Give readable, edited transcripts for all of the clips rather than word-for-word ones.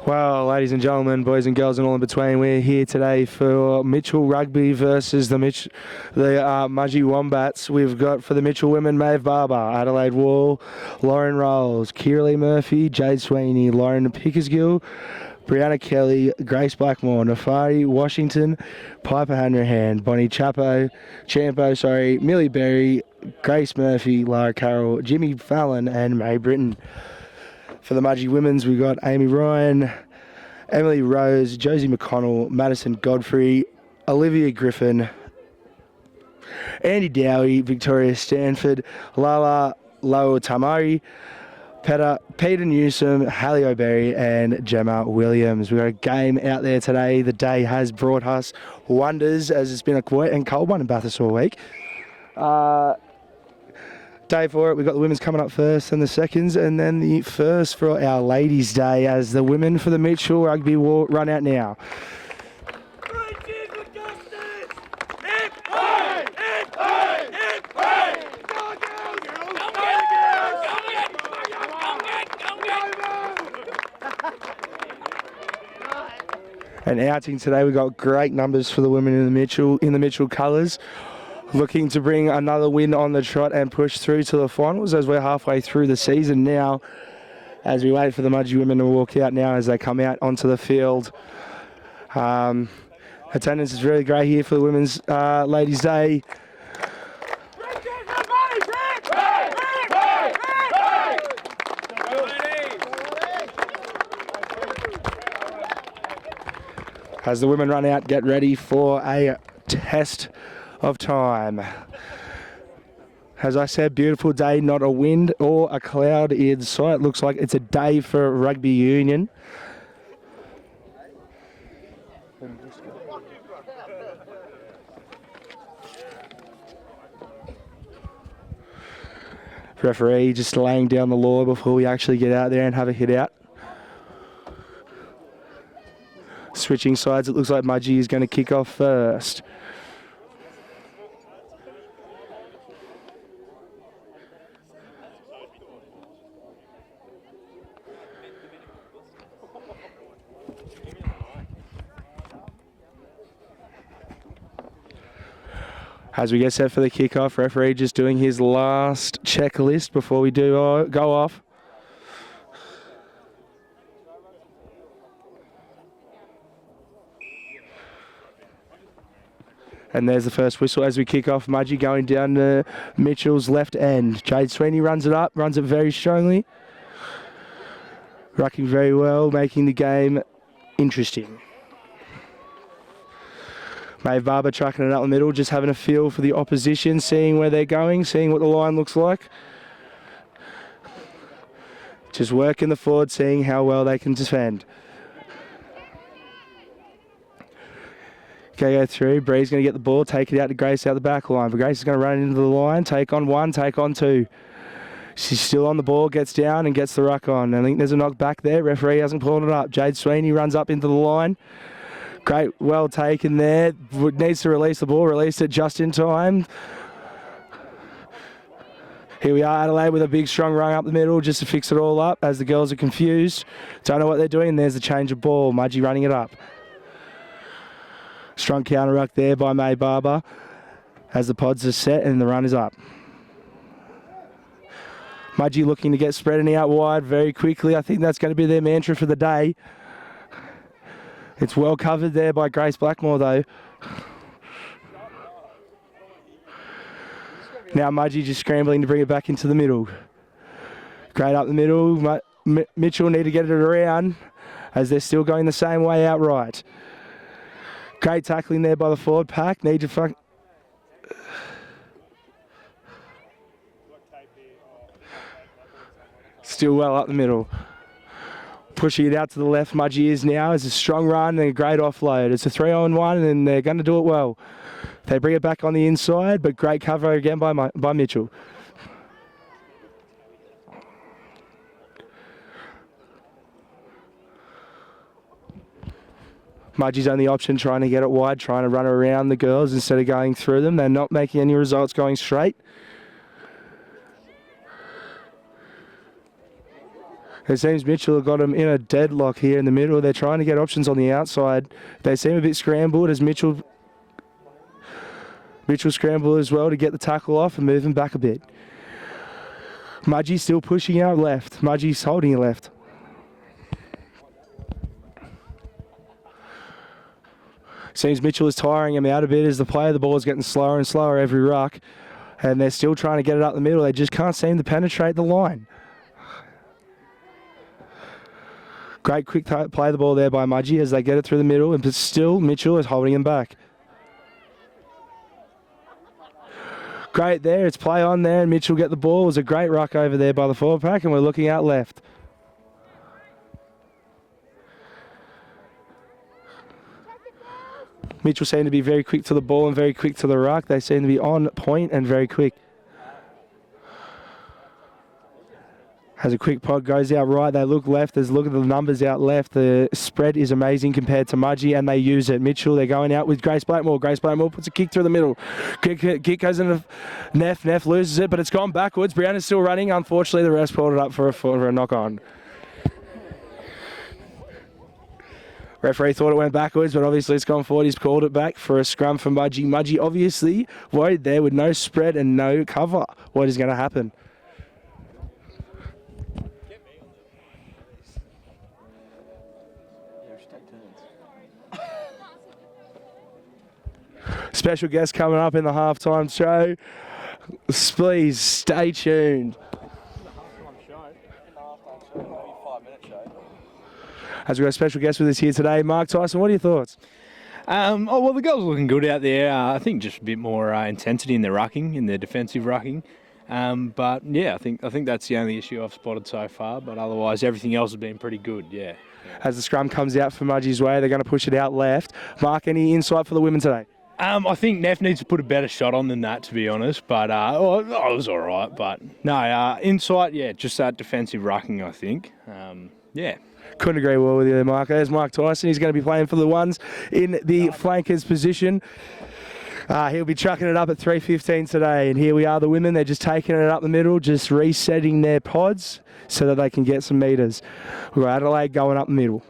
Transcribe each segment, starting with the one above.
Well, ladies and gentlemen, boys and girls and all in between, we're here today for Mitchell Rugby versus the MUDGEE Wombats. We've got for the Mitchell women, Maeve Barber, Adelaide Wall, Lauren Rolls, Kiralee Murphy, Jade Sweeney, Lauren Pickersgill, Brianna Kelly, Grace Blackmore, Nafari Washington, Piper Hanrahan, Bonnie Champo, Millie Berry, Grace Murphy, Lara Carroll, Jimmy Fallon and May Britton. For the MUDGEE women's, we've got Amy Ryan, Emily Rose, Josie McConnell, Madison Godfrey, Olivia Griffin, Andy Dowie, Victoria Stanford, Lala Lau Tamari, Peter Newsom, Hallie O'Berry and Gemma Williams. We've got a game out there today. The day has brought us wonders as it's been a wet and cold one in Bathurst all week. Day for it, we've got the women's coming up first and the seconds, and then the first for our ladies' day as the women for the Mitchell Rugby will run out now. And outing today, we've got great numbers for the women in the Mitchell colours. Looking to bring another win on the trot and push through to the finals as we're halfway through the season now. As we wait for the MUDGEE women to walk out now as they come out onto the field. Attendance is really great here for the Women's Ladies' Day. As the women run out, get ready for a test of time. As I said, beautiful day, not a wind or a cloud in sight. Looks like it's a day for rugby union. Referee just laying down the law before we actually get out there and have a hit out. Switching sides, it looks like MUDGEE is going to kick off first. As we get set for the kickoff, referee just doing his last checklist before we do go off. And there's the first whistle as we kick off. MUDGEE going down to Mitchell's left end. Jade Sweeney runs it up, runs it very strongly. Rucking very well, making the game interesting. Maeve Barber trucking it up the middle, just having a feel for the opposition, seeing where they're going, seeing what the line looks like. Just working the forward, seeing how well they can defend. Okay, go through. Bree's going to get the ball, take it out to Grace out the back line. But Grace is going to run into the line, take on one, take on two. She's still on the ball, gets down and gets the ruck on. I think there's a knock back there. Referee hasn't pulled it up. Jade Sweeney runs up into the line. Great, well taken there. Needs to release the ball, released it just in time. Here we are, Adelaide, with a big strong run up the middle just to fix it all up as the girls are confused. Don't know what they're doing. There's the change of ball. MUDGEE running it up. Strong counter ruck there by Maeve Barber as the pods are set and the run is up. MUDGEE looking to get spreading out wide very quickly. I think that's going to be their mantra for the day. It's well covered there by Grace Blackmore though. Now MUDGEE just scrambling to bring it back into the middle. Great up the middle. Mitchell need to get it around as they're still going the same way out right. Great tackling there by the forward pack. Need to still well up the middle. Pushing it out to the left, MUDGEE is now. It's a strong run and a great offload. It's a 3-on-1 and they're going to do it well. They bring it back on the inside, but great cover again by Mitchell. MUDGEE's only option trying to get it wide, trying to run around the girls instead of going through them. They're not making any results going straight. It seems Mitchell have got them in a deadlock here in the middle. They're trying to get options on the outside. They seem a bit scrambled as Mitchell scrambled as well to get the tackle off and move them back a bit. Mudgee still pushing out left. Mudgee's holding it left. Seems Mitchell is tiring him out a bit as the play of the ball is getting slower and slower every ruck. And they're still trying to get it up the middle. They just can't seem to penetrate the line. Great quick play of the ball there by Mudgee as they get it through the middle, but still Mitchell is holding him back. Great there, it's play on there and Mitchell get the ball. It was a great ruck over there by the forward pack and we're looking out left. Mitchell seemed to be very quick to the ball and very quick to the ruck. They seem to be on point and very quick. As a quick pod goes out right, they look left. There's look at the numbers out left. The spread is amazing compared to Mudgee, and they use it. Mitchell, they're going out with Grace Blackmore. Grace Blackmore puts a kick through the middle. Kick goes into Neff. Neff loses it, but it's gone backwards. Brown is still running. Unfortunately, the rest pulled it up for a knock-on. Referee thought it went backwards, but obviously it's gone forward. He's called it back for a scrum for Mudgee. Mudgee obviously worried there with no spread and no cover. What is going to happen? Special guest coming up in the halftime show. Please stay tuned. As we've got a special guest with us here today, Mark Tyson, what are your thoughts? Well, the girls are looking good out there. I think just a bit more intensity in their rucking, in their defensive rucking. But yeah, I think that's the only issue I've spotted so far. But otherwise, everything else has been pretty good. Yeah. As the scrum comes out for Mudgee's way, they're going to push it out left. Mark, any insight for the women today? I think Neff needs to put a better shot on than that, to be honest. But it was all right. But no, insight, yeah, just that defensive rucking, I think. Yeah. Couldn't agree well with you there, Mark. There's Mark Tyson. He's going to be playing for the ones in the flankers position. He'll be chucking it up at 3:15 today. And here we are, the women. They're just taking it up the middle, just resetting their pods so that they can get some metres. We've got Adelaide going up the middle.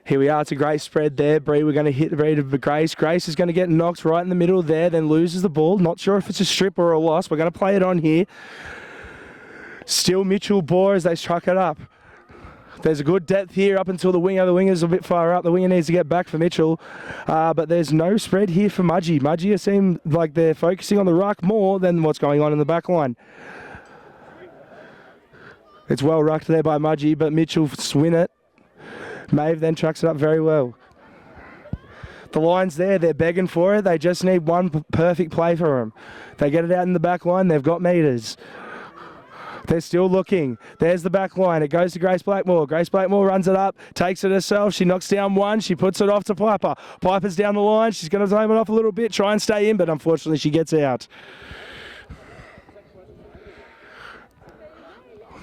Here we are, it's a great spread there. Bree, we're going to hit Bree to Grace. Grace is going to get knocked right in the middle there, then loses the ball. Not sure if it's a strip or a loss. We're going to play it on here. Still Mitchell Bohr as they truck it up. There's a good depth here up until the winger. The winger's a bit far up. The winger needs to get back for Mitchell. But there's no spread here for Mudgee. Mudgee seem like they're focusing on the ruck more than what's going on in the back line. It's well rucked there by Mudgee, but Mitchell win it. Maeve then trucks it up very well. The line's there, they're begging for it. They just need one perfect play for them. They get it out in the back line, they've got metres. They're still looking. There's the back line. It goes to Grace Blackmore. Grace Blackmore runs it up, takes it herself. She knocks down one. She puts it off to Piper. Piper's down the line. She's going to time it off a little bit, try and stay in, but unfortunately she gets out.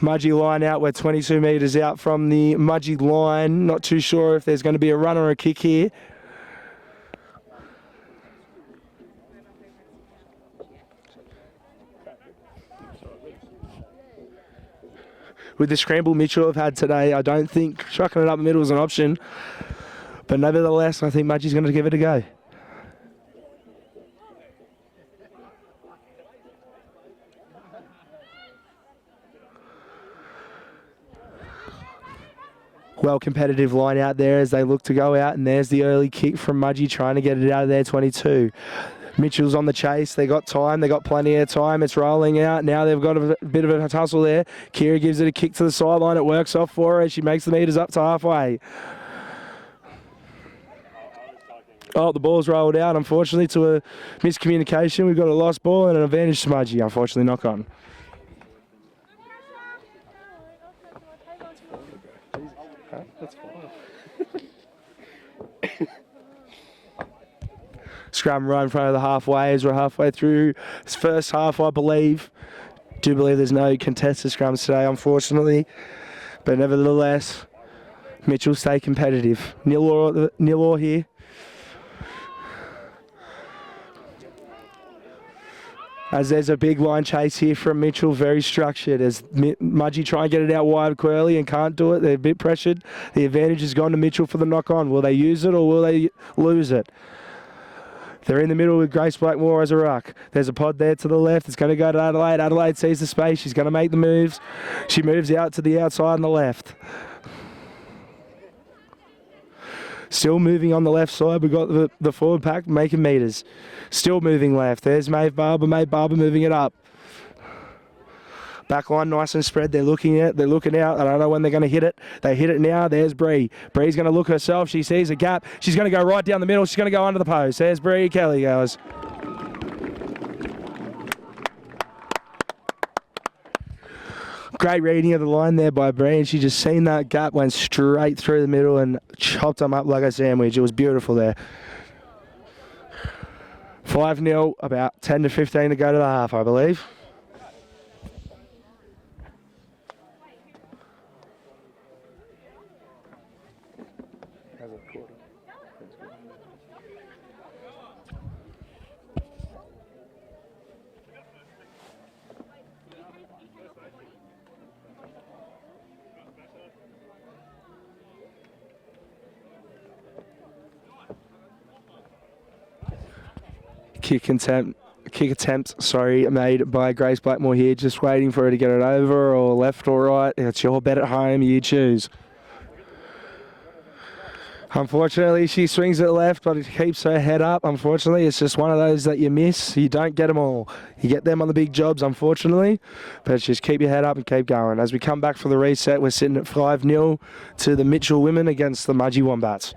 Mudgee line out. We're 22 metres out from the Mudgee line. Not too sure if there's going to be a run or a kick here. With the scramble Mitchell have had today, I don't think chucking it up the middle is an option. But nevertheless, I think Mudgee's going to give it a go. Well, competitive line out there as they look to go out, and there's the early kick from Mudgee trying to get it out of there, 22. Mitchell's on the chase. They got time. They got plenty of time. It's rolling out. Now they've got a bit of a tussle there. Kira gives it a kick to the sideline. It works off for her. She makes the metres up to halfway. Oh, the ball's rolled out, unfortunately, to a miscommunication. We've got a lost ball and an advantage to Mudgee. Unfortunately, knock on. Scrum right in front of the halfway as we're halfway through this first half, I believe. Do believe there's no contested scrums today, unfortunately. But nevertheless, Mitchell stay competitive. Nil all here. As there's a big line chase here from Mitchell, very structured. As Mudgee try and get it out wide Quirley and can't do it. They're a bit pressured. The advantage has gone to Mitchell for the knock-on. Will they use it or will they lose it? They're in the middle with Grace Blackmore as a ruck. There's a pod there to the left. It's going to go to Adelaide. Adelaide sees the space. She's going to make the moves. She moves out to the outside on the left. Still moving on the left side. We've got the forward pack making meters. Still moving left. There's Maeve Barber. Maeve Barber moving it up. Back line nice and spread. They're looking out. I don't know when they're going to hit it. They hit it now. There's Bree. Bree's going to look herself. She sees a gap. She's going to go right down the middle. She's going to go under the post. There's Bree. Kelly goes. Great reading of the line there by Bree, and she just seen that gap, went straight through the middle and chopped them up like a sandwich. It was beautiful there. 5-0, about 10 to 15 to go to the half, I believe. Kick attempt, made by Grace Blackmore here, just waiting for her to get it over or left or right. It's your bet at home, you choose. Unfortunately, she swings it left, but it keeps her head up. Unfortunately, it's just one of those that you miss. You don't get them all. You get them on the big jobs, unfortunately, but just keep your head up and keep going. As we come back for the reset, we're sitting at 5-0 to the Mitchell women against the MUDGEE Wombats.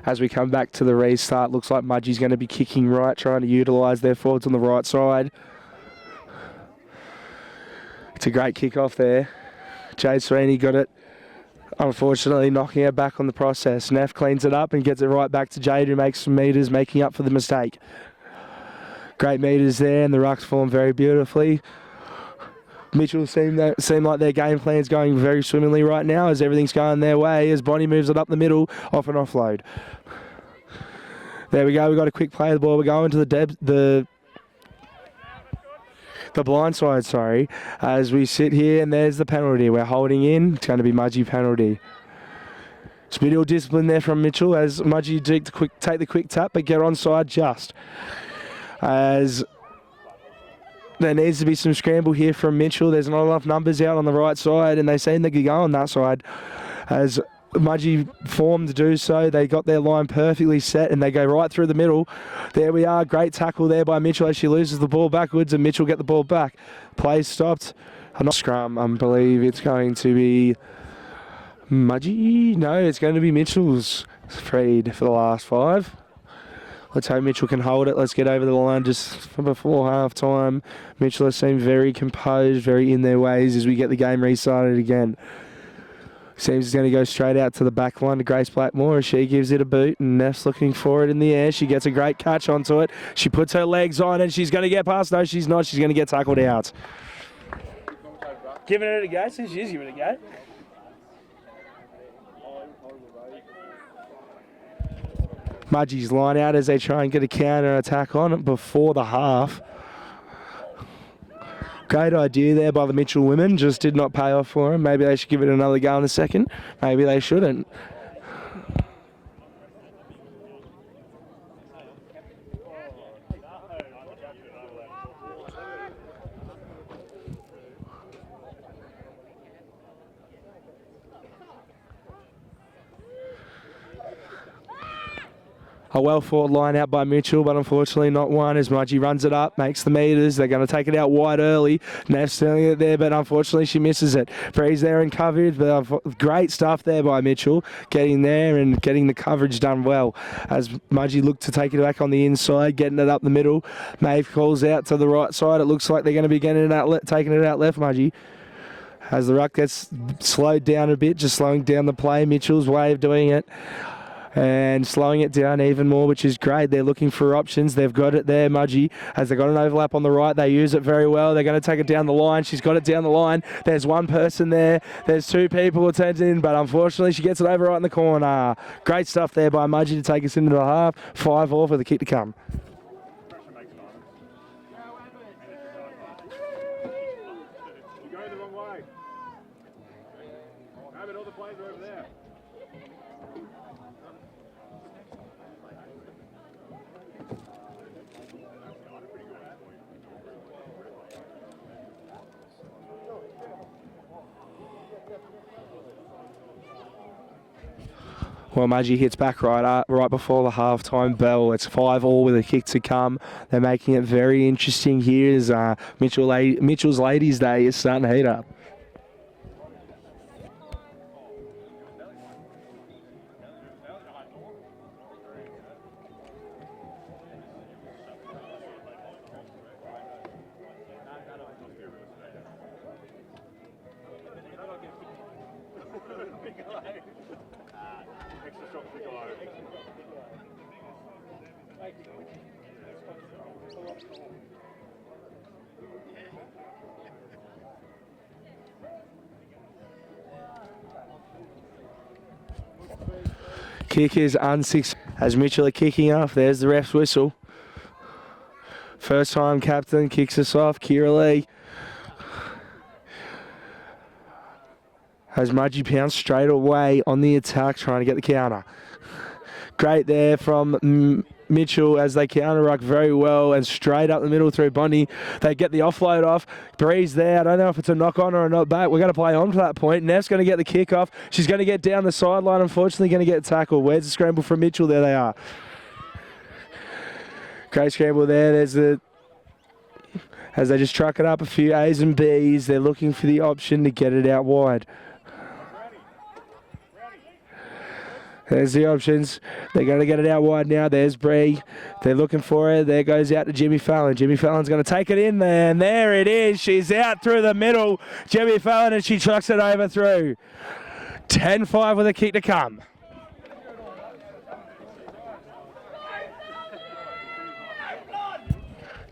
As we come back to the restart, looks like MUDGEE's going to be kicking right, trying to utilise their forwards on the right side. It's a great kick-off there. Jade Sweeney got it, unfortunately knocking her back on the process. Neff cleans it up and gets it right back to Jade, who makes some meters, making up for the mistake. Great meters there, and the rucks form very beautifully. Mitchell seem like their game plan's going very swimmingly right now as everything's going their way as Bonnie moves it up the middle, off and offload. There we go, we've got a quick play of the ball. We're going to the blind side, sorry, as we sit here, and there's the penalty. We're holding in. It's going to be MUDGEE penalty. It's a bit ill discipline there from Mitchell as MUDGEE take the quick tap but get onside just. As there needs to be some scramble here from Mitchell. There's not enough numbers out on the right side, and they seem to go on that side. As MUDGEE formed to do so, they got their line perfectly set, and they go right through the middle. There we are. Great tackle there by Mitchell as she loses the ball backwards, and Mitchell get the ball back. Play stopped. Not scrum. I believe it's going to be MUDGEE. No, it's going to be Mitchell's freed for the last 5. Let's hope Mitchell can hold it. Let's get over the line just before half-time. Mitchell has seemed very composed, very in their ways as we get the game restarted again. Seems it's going to go straight out to the back line to Grace Blackmore as she gives it a boot, and Neff's looking for it in the air. She gets a great catch onto it. She puts her legs on and she's going to get past. No, she's not. She's going to get tackled out. Giving it a go. She's giving it a go. MUDGEE's line out as they try and get a counter attack on it before the half. Great idea there by the Mitchell women, just did not pay off for them. Maybe they should give it another go in a second. Maybe they shouldn't. A well-fought line out by Mitchell, but unfortunately not one as MUDGEE runs it up, makes the metres. They're going to take it out wide early. Neff's stealing it there, but unfortunately she misses it. Bree's there in coverage, but great stuff there by Mitchell, getting there and getting the coverage done well. As MUDGEE looked to take it back on the inside, getting it up the middle. Maeve calls out to the right side. It looks like they're going to be getting it out, taking it out left, MUDGEE. As the ruck gets slowed down a bit, just slowing down the play. Mitchell's way of doing it. And slowing it down even more, which is great. They're looking for options. They've got it there, MUDGEE. As they've got an overlap on the right, they use it very well. They're going to take it down the line. She's got it down the line. There's one person there. There's two people attending, but unfortunately she gets it over right in the corner. Great stuff there by MUDGEE to take us into the half. 5-all for the kick to come. Well, MUDGEE hits back right before the halftime bell. It's 5-all with a kick to come. They're making it very interesting here as Mitchell's Ladies' Day is starting to heat up. Kick is unsix as Mitchell are kicking off. There's the ref's whistle. First time captain kicks us off, Kira Lee. As MUDGEE pounds straight away on the attack, trying to get the counter. Great there from Mitchell as they counter ruck very well and straight up the middle through Bondi. They get the offload off. Breeze there. I don't know if it's a knock on or a knock back. We're going to play on to that point. Neff's going to get the kick off. She's going to get down the sideline. Unfortunately, going to get tackled. Where's the scramble from Mitchell? There they are. Great scramble there. There's the... As they just truck it up a few A's and B's. They're looking for the option to get it out wide. There's the options. They're going to get it out wide now. There's Bree. They're looking for it. There goes out to Jimmy Fallon. Jimmy Fallon's going to take it in there. And there it is. She's out through the middle. Jimmy Fallon, and she trucks it over through. 10-5 with a kick to come.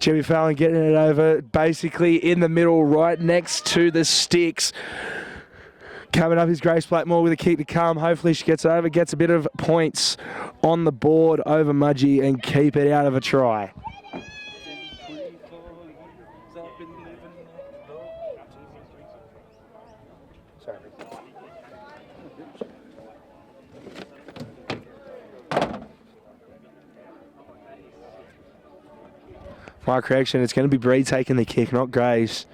Jimmy Fallon getting it over basically in the middle right next to the sticks. Coming up is Grace Blackmore with a kick to come. Hopefully she gets over, gets a bit of points on the board over MUDGEE and keep it out of a try. My correction, it's going to be Bree taking the kick, not Grace.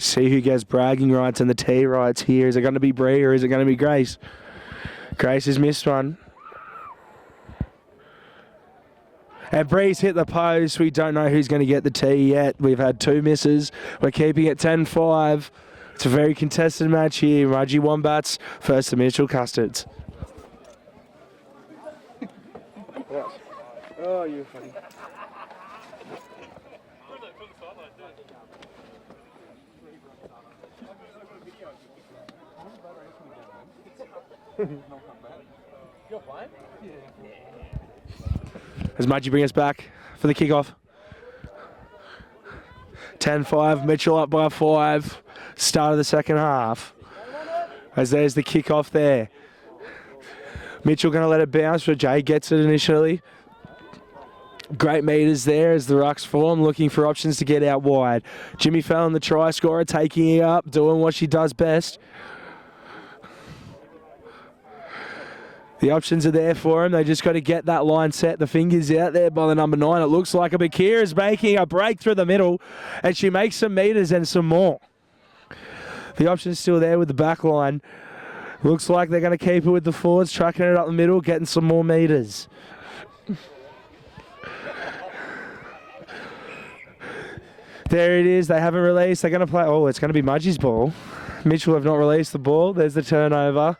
See who gets bragging rights and the T rights here. Is it going to be Bree or is it going to be Grace? Grace has missed one. And Bree's hit the post. We don't know who's going to get the T yet. We've had two misses. We're keeping it 10-5. It's a very contested match here. MUDGEE Wombats versus the Mitchell Custards. Oh, you're funny. As MUDGEE bring us back for the kickoff. 10-5, Mitchell up by 5. Start of the second half. As there's the kickoff there. Mitchell going to let it bounce, but Jay gets it initially. Great meters there as the rucks form, looking for options to get out wide. Jimmy Fallon, the try scorer, taking it up, doing what she does best. The options are there for him. They just got to get that line set. The fingers out there by the number 9. It looks like Bakir is making a break through the middle, and she makes some meters and some more. The option's still there with the back line. Looks like they're going to keep it with the forwards, trucking it up the middle, getting some more metres. There it is. They haven't released. They're going to play. Oh, it's going to be MUDGEE's ball. Mitchell have not released the ball. There's the turnover.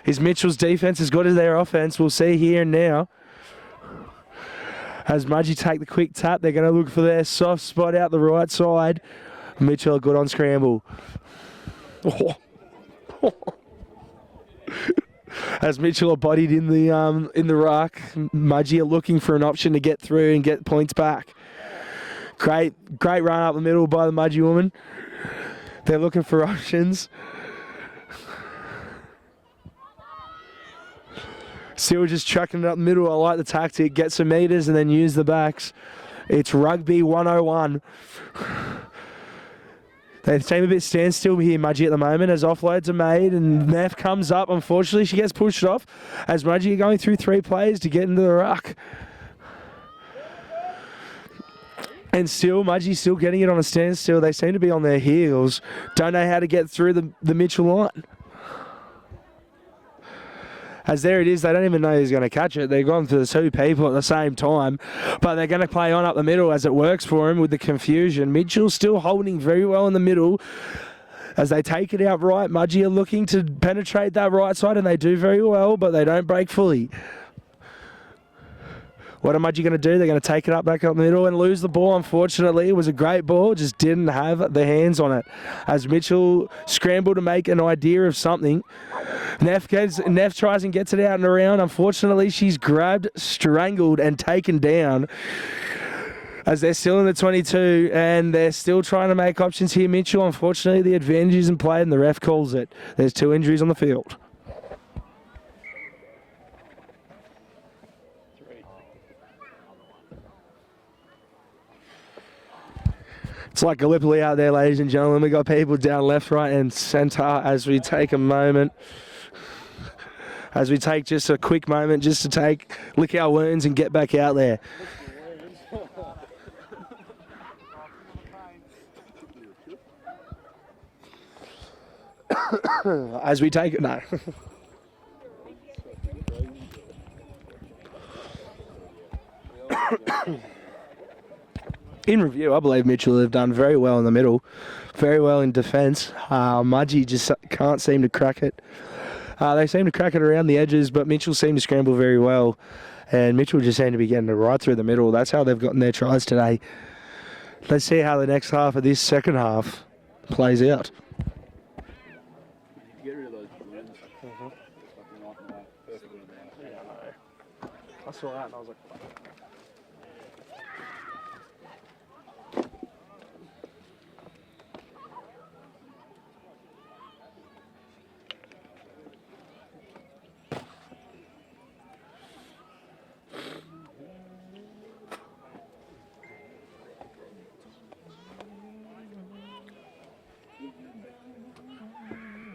Is Mitchell's defence as good as their offence? We'll see here and now. As MUDGEE take the quick tap, they're going to look for their soft spot out the right side. Mitchell are good on scramble. Oh. As Mitchell are bodied in the ruck, MUDGEE are looking for an option to get through and get points back. Great run up the middle by the MUDGEE woman. They're looking for options. Still just chucking it up the middle. I like the tactic. Get some metres and then use the backs. It's rugby 101. They seem a bit standstill here, MUDGEE, at the moment, as offloads are made and Neff comes up. Unfortunately, she gets pushed off as MUDGEE are going through 3 players to get into the ruck. And still, MUDGEE still getting it on a standstill. They seem to be on their heels. Don't know how to get through the Mitchell line. As there it is, they don't even know who's going to catch it. They've gone to the 2 people at the same time, but they're going to play on up the middle as it works for him with the confusion. Mitchell still holding very well in the middle as they take it out right. MUDGEE are looking to penetrate that right side, and they do very well, but they don't break fully. What are MUDGEE going to do? They're going to take it up back up the middle and lose the ball. Unfortunately, it was a great ball, just didn't have the hands on it. As Mitchell scrambled to make an idea of something. Neff tries and gets it out and around. Unfortunately, she's grabbed, strangled, and taken down. As they're still in the 22 and they're still trying to make options here. Mitchell, unfortunately, the advantage isn't played and the ref calls it. There's 2 injuries on the field. It's like Gallipoli out there, ladies and gentlemen. We got people down left, right, and centre as we take a moment. As we take just a quick moment just to lick our wounds and get back out there. As we take it, no. In review, I believe Mitchell have done very well in the middle, very well in defence. MUDGEE just can't seem to crack it. They seem to crack it around the edges, but Mitchell seemed to scramble very well. And Mitchell just seemed to be getting it right through the middle. That's how they've gotten their tries today. Let's see how the next half of this second half plays out. Get rid of those balloons. I saw that and I was like,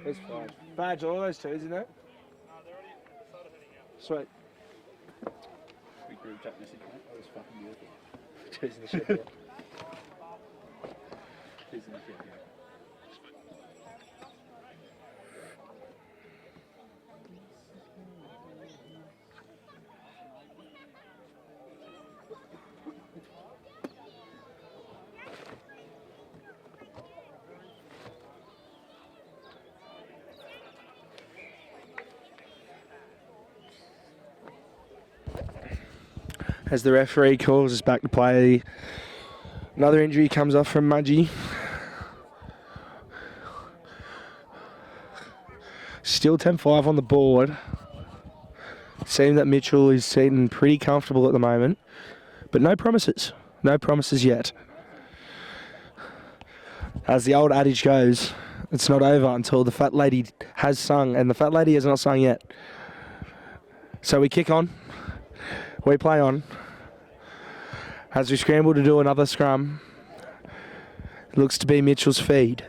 it's fine. Badge all those 2s, isn't it? Sweet. We group chat message, mate. That was fucking beautiful. 2's in the ship, yeah. He's in the ship, yeah. As the referee calls us back to play, another injury comes off from MUDGEE. Still 10-5 on the board. Seems that Mitchell is sitting pretty comfortable at the moment, but no promises. No promises yet. As the old adage goes, it's not over until the fat lady has sung, and the fat lady has not sung yet. So we kick on. We play on. As we scramble to do another scrum. Looks to be Mitchell's feed.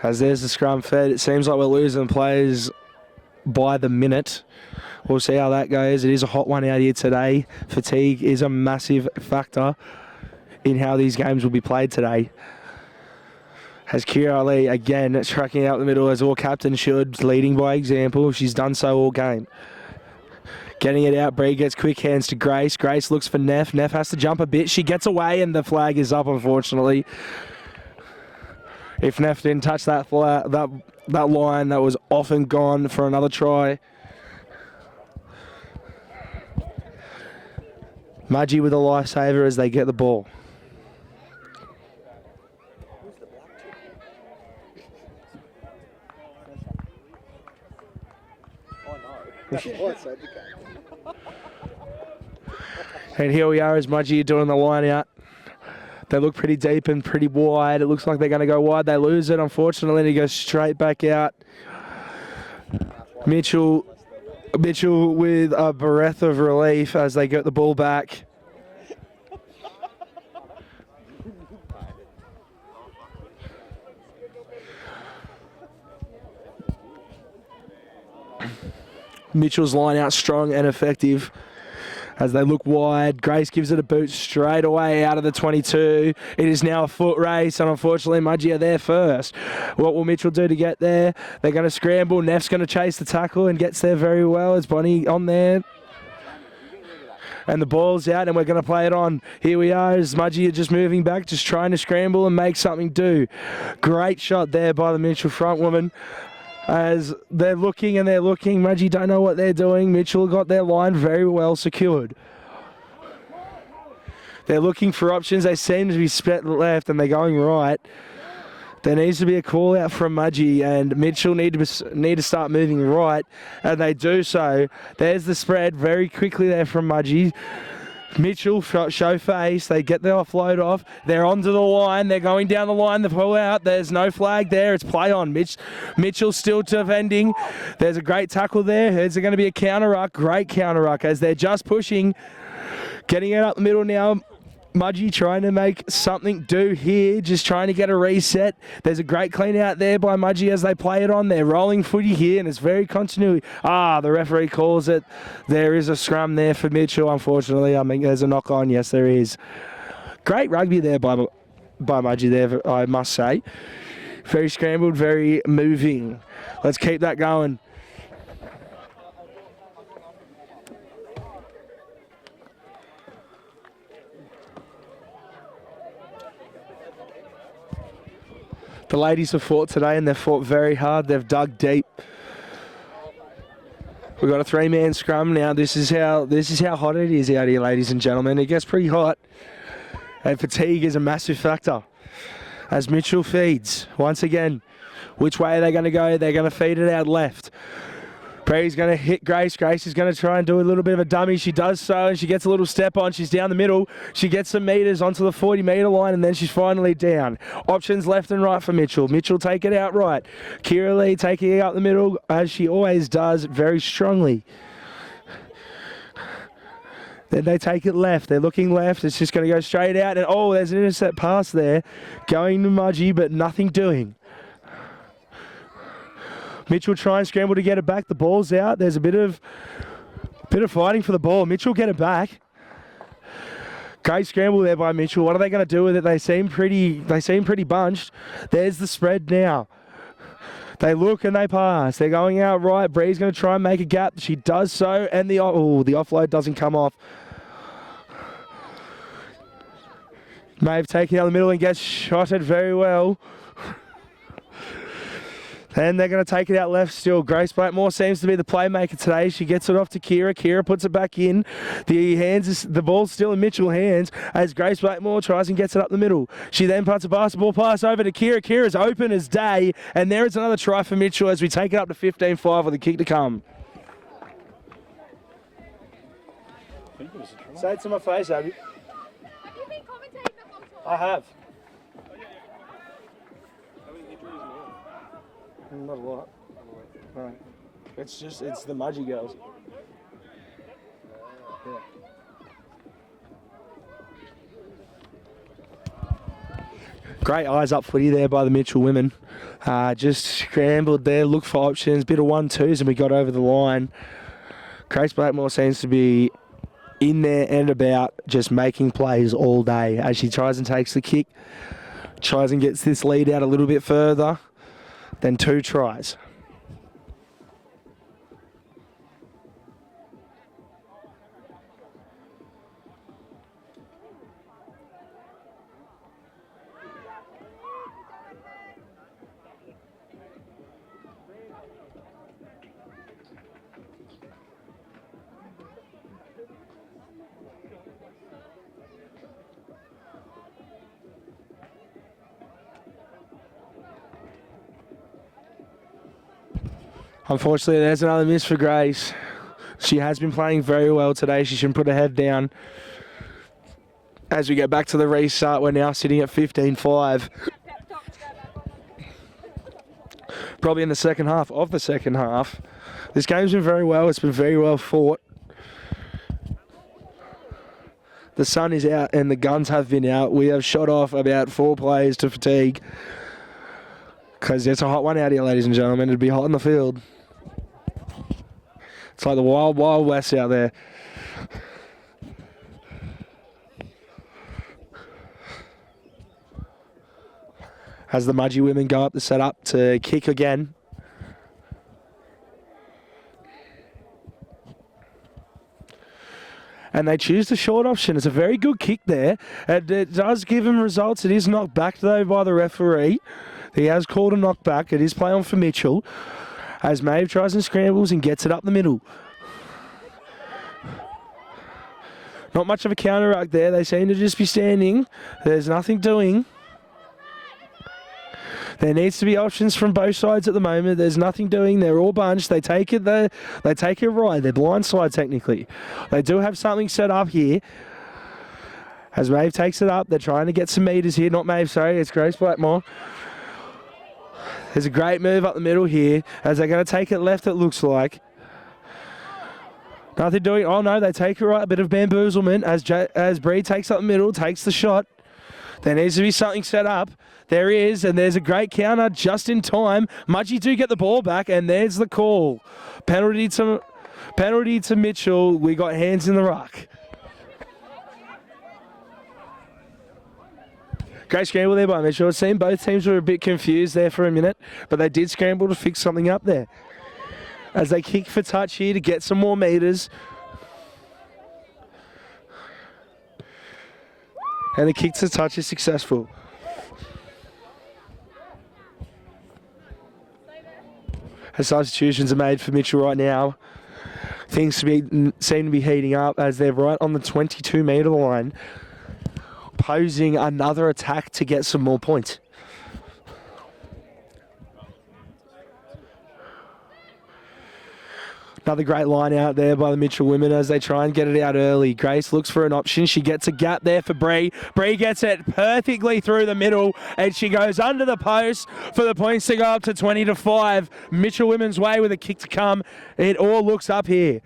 As there's the scrum fed, it seems like we're losing players by the minute. We'll see how that goes. It is a hot one out here today. Fatigue is a massive factor in how these games will be played today. As Kira Lee again tracking out the middle as all captains should, leading by example. She's done so all game. Getting it out, Bree gets quick hands to Grace. Grace looks for Neff. Neff has to jump a bit. She gets away and the flag is up, unfortunately. If Neff didn't touch that line, that was off and gone for another try. Mudgee with a lifesaver as they get the ball. And here we are as Mudgee are doing the line out. They look pretty deep and pretty wide. It looks like they're going to go wide. They lose it, unfortunately, and he goes straight back out. Mitchell with a breath of relief as they get the ball back. Mitchell's line out strong and effective as they look wide. Grace gives it a boot straight away out of the 22. It is now a foot race, and unfortunately Mudgee are there first. What will Mitchell do to get there? They're going to scramble. Neff's going to chase the tackle and gets there very well as Bonnie on there. And the ball's out and we're going to play it on. Here we are as Mudgee are just moving back, just trying to scramble and make something do. Great shot there by the Mitchell front woman. As they're looking and they're looking, Mudgee don't know what they're doing. Mitchell got their line very well secured. They're looking for options. They seem to be split left and they're going right. There needs to be a call out from Mudgee and Mitchell need to start moving right, and they do so. There's the spread very quickly there from Mudgee. Mitchell show face. They get the offload off. They're onto the line. They're going down the line. The pull out. There's no flag there. It's play on. Mitchell still defending. There's a great tackle there. Is there going to be a counter ruck? Great counter ruck as they're just pushing. Getting it up the middle now. Mudgee trying to make something do here, just trying to get a reset. There's a great clean out there by Mudgee as they play it on. They're rolling footy here and it's very continuity. The referee calls it. There is a scrum there for Mitchell, unfortunately. I mean, there's a knock on. Yes, there is. Great rugby there by Mudgee there, I must say. Very scrambled, very moving. Let's keep that going. The ladies have fought today and they've fought very hard. They've dug deep. We've got a three-man scrum now. This is how hot it is out here, ladies and gentlemen. It gets pretty hot. And fatigue is a massive factor. As Mitchell feeds, once again, which way are they going to go? They're going to feed it out left. Bree's going to hit Grace. Grace is going to try and do a little bit of a dummy. She does so, and she gets a little step on. She's down the middle. She gets some metres onto the 40-metre line, and then she's finally down. Options left and right for Mitchell. Mitchell take it out right. Kira Lee taking it out the middle, as she always does, very strongly. Then they take it left. They're looking left. It's just going to go straight out. And, there's an intercept pass there going to Mudgee, but nothing doing. Mitchell try and scramble to get it back. The ball's out. There's a bit of fighting for the ball. Mitchell get it back. Great scramble there by Mitchell. What are they going to do with it? They seem pretty bunched. There's the spread now. They look and they pass. They're going out right. Bree's going to try and make a gap. She does so, and the offload doesn't come off. Maeve taking out the middle and gets shotted very well. And they're going to take it out left still. Grace Blackmore seems to be the playmaker today. She gets it off to Kira. Kira puts it back in. The ball's still in Mitchell's hands as Grace Blackmore tries and gets it up the middle. She then puts a basketball pass over to Kira. Kira's open as day. And there is another try for Mitchell as we take it up to 15-5 with a kick to come. Say it to my face, Abby. Have you been commentating the whole time? I have. Not a lot. No. It's the Mudgee girls. Yeah. Great eyes up footy there by the Mitchell women. Just scrambled there, looked for options, bit of 1-2s, and we got over the line. Grace Blackmore seems to be in there and about, just making plays all day as she tries and takes the kick, tries and gets this lead out a little bit further, then 2 tries. Unfortunately, there's another miss for Grace. She has been playing very well today. She should put her head down. As we get back to the restart, we're now sitting at 15-5. Probably in the second half of the second half. This game's been very well. It's been very well fought. The sun is out and the guns have been out. We have shot off about 4 players to fatigue. Because it's a hot one out here, ladies and gentlemen. It'd be hot in the field. It's like the wild, wild west out there. As the Mudgee women go up the setup to kick again. And they choose the short option. It's a very good kick there. It does give them results. It is knocked back, though, by the referee. He has called a knockback. It is play on for Mitchell. As Maeve tries and scrambles and gets it up the middle. Not much of a counteract there. They seem to just be standing. There's nothing doing. There needs to be options from both sides at the moment. There's nothing doing. They're all bunched. They take it right. They're blindside technically. They do have something set up here. As Maeve takes it up, they're trying to get some meters here. Not Maeve, sorry. It's Grace Blackmore. There's a great move up the middle here. As they're going to take it left, it looks like. Nothing doing. Oh, no, they take it right. A bit of bamboozlement as Bree takes up the middle, takes the shot. There needs to be something set up. There is, and there's a great counter just in time. Mudgee do get the ball back, and there's the call. Penalty to Mitchell. We got hands in the ruck. Great scramble there by Mitchell. It seemed both teams were a bit confused there for a minute, but they did scramble to fix something up there. As they kick for touch here to get some more meters. And the kick to touch is successful. As substitutions are made for Mitchell right now, things seem to be heating up as they're right on the 22-metre line, posing another attack to get some more points. Another great line out there by the Mitchell women as they try and get it out early. Grace looks for an option. She gets a gap there for Bree. Bree gets it perfectly through the middle and she goes under the post for the points to go up to 20-5. Mitchell women's way with a kick to come. It all looks up here.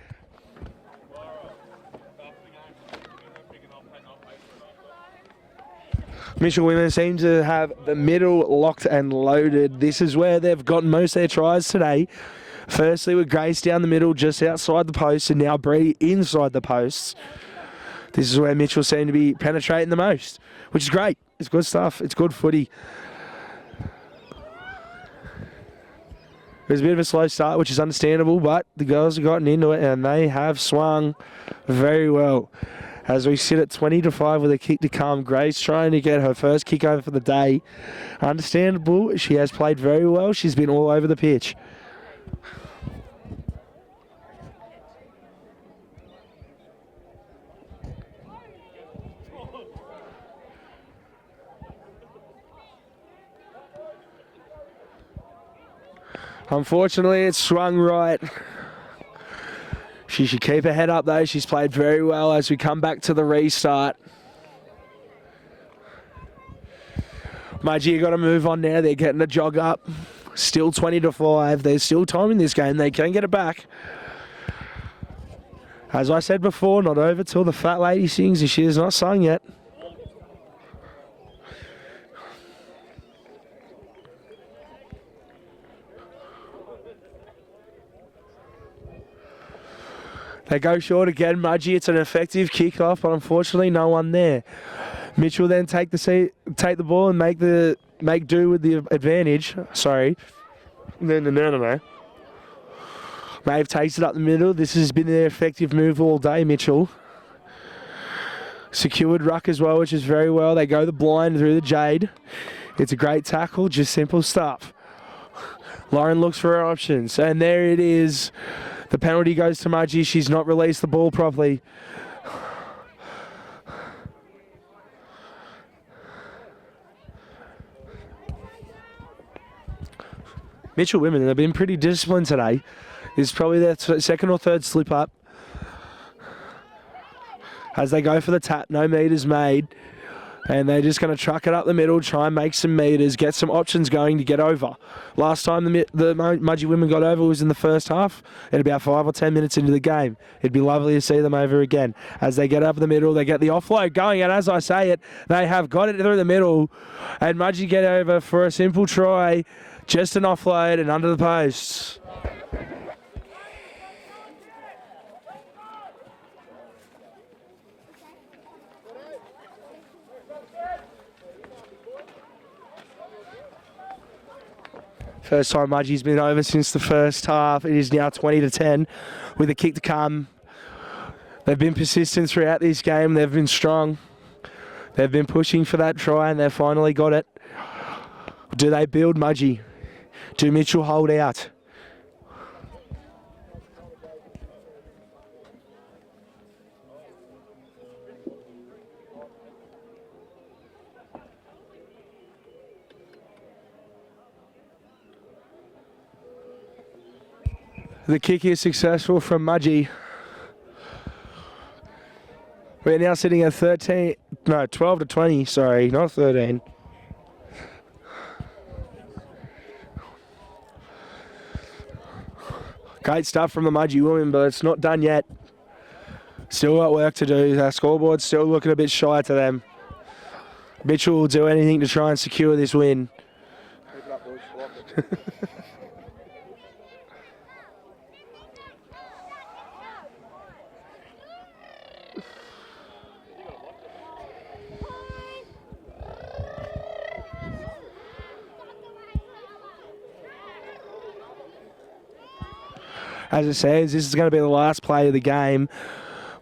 Mitchell women seem to have the middle locked and loaded. This is where they've gotten most of their tries today. Firstly with Grace down the middle just outside the post and now Bree inside the posts. This is where Mitchell seem to be penetrating the most, which is great. It's good stuff. It's good footy. It was a bit of a slow start, which is understandable, but the girls have gotten into it and they have swung very well. As we sit at 20-5 with a kick to come, Grace trying to get her first kick over for the day. Understandable. She has played very well. She's been all over the pitch. Unfortunately, it's swung right. She should keep her head up, though. She's played very well as we come back to the restart. Mudgee got to move on now. They're getting a jog up. Still 20-5. There's still time in this game. They can get it back. As I said before, not over till the fat lady sings, and she has not sung yet. They go short again, Mudgee. It's an effective kick-off, but unfortunately no one there. Mitchell then take the ball and make do with the advantage. Sorry. No. Maeve takes it up the middle. This has been their effective move all day, Mitchell. Secured ruck as well, which is very well. They go the blind through the Jade. It's a great tackle, just simple stuff. Lauren looks for her options, and there it is. The penalty goes to Mudgee. She's not released the ball properly. Mitchell women have been pretty disciplined today. This is probably their second or third slip up. As they go for the tap, no meters made. And they're just going to truck it up the middle, try and make some meters, get some options going to get over. Last time the Mudgee women got over was in the first half, at about 5 or 10 minutes into the game. It'd be lovely to see them over again. As they get up the middle, they get the offload going, and as I say it, they have got it through the middle. And Mudgee get over for a simple try, just an offload and under the posts. First time Mudgee's been over since the first half. It is now 20-10 with a kick to come. They've been persistent throughout this game. They've been strong. They've been pushing for that try and they've finally got it. Do they build Mudgee? Do Mitchell hold out? The kick is successful from Mudgee. We're now sitting at 12-20, sorry, not 13. Great stuff from the Mudgee women, but it's not done yet. Still got work to do. Our scoreboard's still looking a bit shy to them. Mitchell will do anything to try and secure this win. Keep it up, boys. I like it. As it says, this is going to be the last play of the game.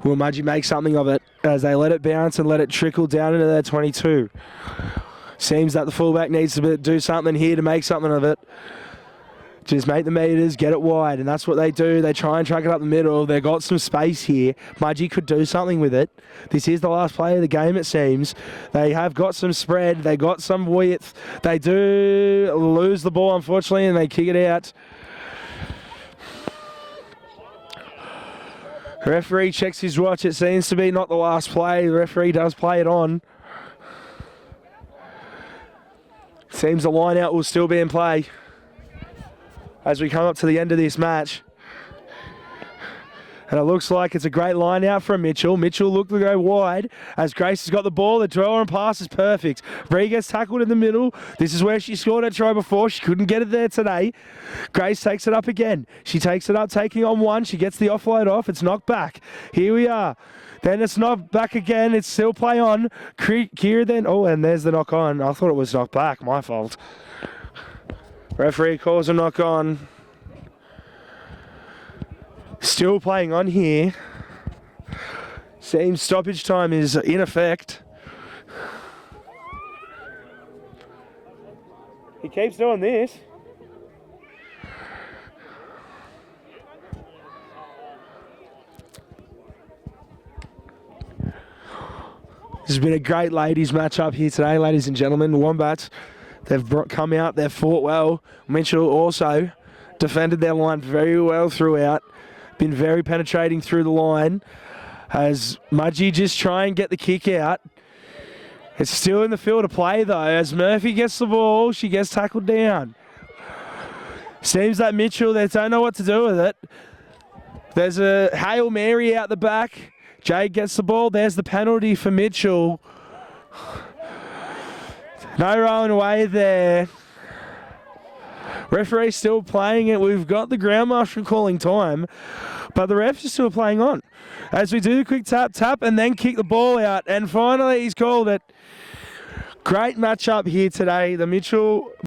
Will Mudgee make something of it as they let it bounce and let it trickle down into their 22? Seems that the fullback needs to do something here to make something of it. Just make the meters, get it wide, and that's what they do. They try and track it up the middle. They've got some space here. Mudgee could do something with it. This is the last play of the game, it seems. They have got some spread. They got some width. They do lose the ball, unfortunately, and they kick it out. The referee checks his watch. It seems to be not the last play. The referee does play it on. Seems the line out will still be in play as we come up to the end of this match. And it looks like it's a great line out from Mitchell. Mitchell looked to go wide as Grace has got the ball. The draw and pass is perfect. Bree gets tackled in the middle. This is where she scored her try before. She couldn't get it there today. Grace takes it up again. She takes it up, taking on one. She gets the offload off. It's knocked back. Here we are. Then it's knocked back again. It's still play on. Kira then. Oh, and there's the knock on. I thought it was knocked back. My fault. Referee calls a knock on. Still playing on here. Seems stoppage time is in effect. He keeps doing this. This has been a great ladies match up here today, ladies and gentlemen. The Wombats, they've come out, they've fought well. Mitchell also defended their line very well throughout. Been very penetrating through the line. As Mudgee just try and get the kick out. It's still in the field of play though. As Murphy gets the ball, she gets tackled down. Seems that Mitchell, they don't know what to do with it. There's a Hail Mary out the back. Jade gets the ball. There's the penalty for Mitchell. No rolling away there. Referee still playing it. We've got the ground marshal calling time. But the refs are still playing on. As we do the quick tap, and then kick the ball out. And finally, he's called it. Great matchup here today. The Mitchell